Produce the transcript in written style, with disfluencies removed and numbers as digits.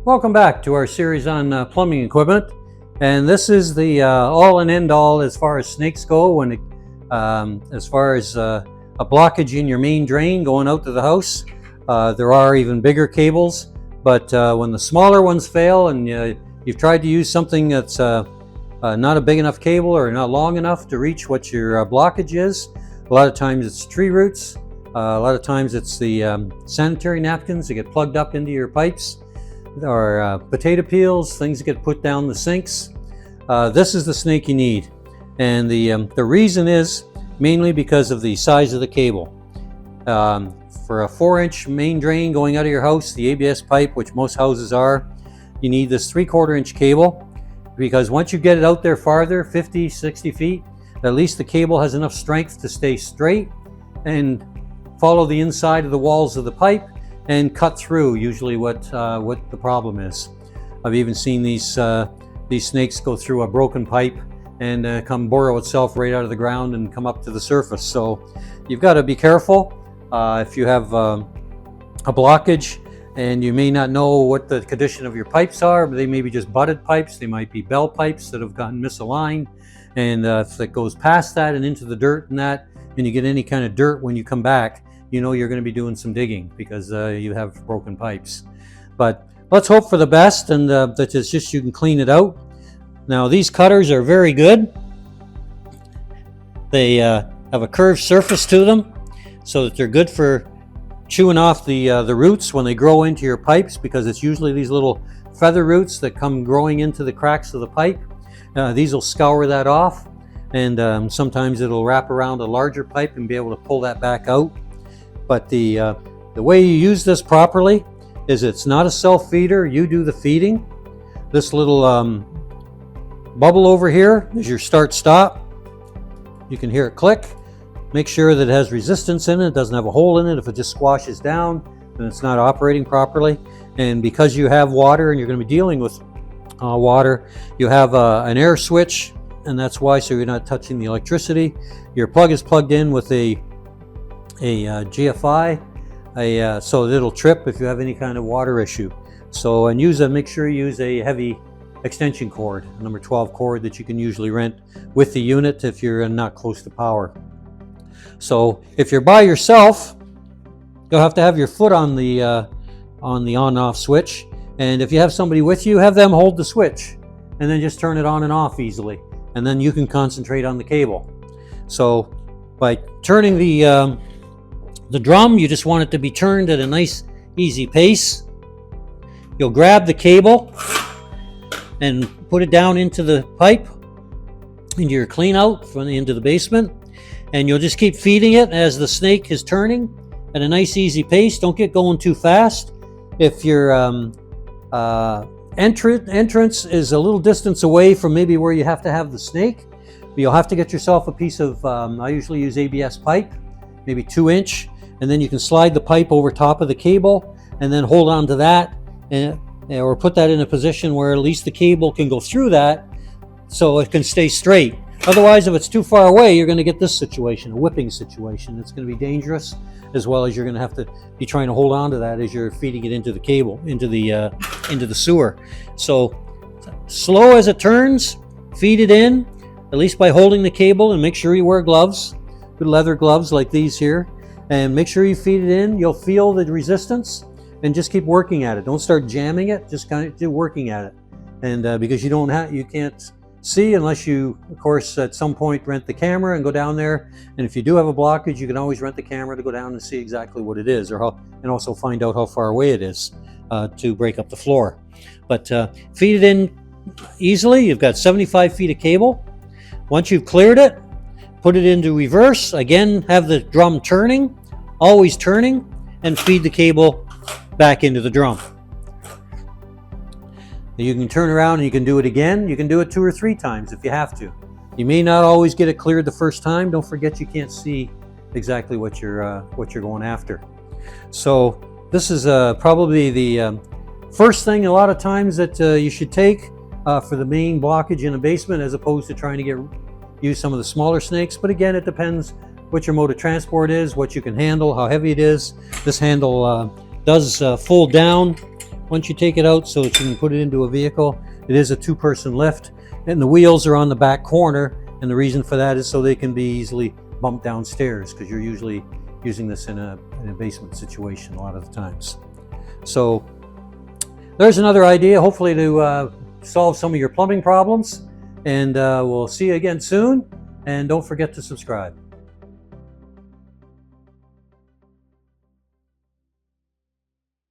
Welcome back to our series on plumbing equipment, and this is the all and end all as far as snakes go. When as far as a blockage in your main drain going out to the house, there are even bigger cables, but when the smaller ones fail and you've tried to use something that's not a big enough cable or not long enough to reach what your blockage is, a lot of times it's tree roots, a lot of times it's the sanitary napkins that get plugged up into your pipes, or potato peels, things that get put down the sinks. This is the snake you need, and the reason is mainly because of the size of the cable. For a 4-inch main drain going out of your house, the ABS pipe, which most houses are, you need this 3/4 inch cable, because once you get it out there farther, 50, 60 feet, at least the cable has enough strength to stay straight and follow the inside of the walls of the pipe and cut through usually what the problem is. I've even seen these snakes go through a broken pipe and come burrow itself right out of the ground and come up to the surface. So you've got to be careful if you have a blockage, and you may not know what the condition of your pipes are. They may be just butted pipes, they might be bell pipes that have gotten misaligned, and if it goes past that and into the dirt and you get any kind of dirt when you come back, you know you're going to be doing some digging because you have broken pipes. But let's hope for the best, and that it's just you can clean it out. Now these cutters are very good. They have a curved surface to them so that they're good for chewing off the roots when they grow into your pipes, because it's usually these little feather roots that come growing into the cracks of the pipe. These will scour that off, and sometimes it'll wrap around a larger pipe and be able to pull that back out. But the way you use this properly is it's not a self-feeder. You do the feeding. This little bubble over here is your start-stop. You can hear it click. Make sure that it has resistance in it. It doesn't have a hole in it. If it just squashes down, then it's not operating properly. And because you have water and you're going to be dealing with water, you have an air switch, and that's why, so you're not touching the electricity. Your plug is plugged in with a GFI, so that it'll trip if you have any kind of water issue. So, and make sure you use a heavy extension cord, number 12 cord that you can usually rent with the unit if you're not close to power. So if you're by yourself, you'll have to have your foot on the on-off switch, and if you have somebody with you, have them hold the switch and then just turn it on and off easily, and then you can concentrate on the cable. So by turning the drum, you just want it to be turned at a nice easy pace. You'll grab the cable and put it down into the pipe, into your clean out into the basement, and you'll just keep feeding it as the snake is turning at a nice easy pace. Don't get going too fast. If your entrance is a little distance away from maybe where you have to have the snake, you'll have to get yourself a piece of, I usually use ABS pipe, maybe 2-inch, and then you can slide the pipe over top of the cable and then hold on to that, or put that in a position where at least the cable can go through that so it can stay straight. Otherwise, if it's too far away, you're going to get this situation, a whipping situation. It's going to be dangerous, as well as you're going to have to be trying to hold on to that as you're feeding it into the cable, into the sewer. So slow as it turns, feed it in, at least by holding the cable, and make sure you wear gloves, good leather gloves like these here, and make sure you feed it in. You'll feel the resistance, and just keep working at it. Don't start jamming it, just kind of do working at it. And because you can't see unless you, of course, at some point rent the camera and go down there. And if you do have a blockage, you can always rent the camera to go down and see exactly what it is, and also find out how far away it is to break up the floor. But feed it in easily. You've got 75 feet of cable. Once you've cleared it, put it into reverse. Again, have the drum turning, always turning, and feed the cable back into the drum. You can turn around and you can do it again. You can do it 2 or 3 times if you have to. You may not always get it cleared the first time. Don't forget you can't see exactly what you're going after. So this is probably the first thing a lot of times that you should take for the main blockage in a basement, as opposed to trying to use some of the smaller snakes. But again, it depends what your mode of transport is, what you can handle, how heavy it is. This handle does fold down once you take it out so that you can put it into a vehicle. It is a two-person lift, and the wheels are on the back corner, and the reason for that is so they can be easily bumped downstairs, because you're usually using this in a basement situation a lot of the times. So there's another idea, hopefully to solve some of your plumbing problems, and we'll see you again soon, and don't forget to subscribe.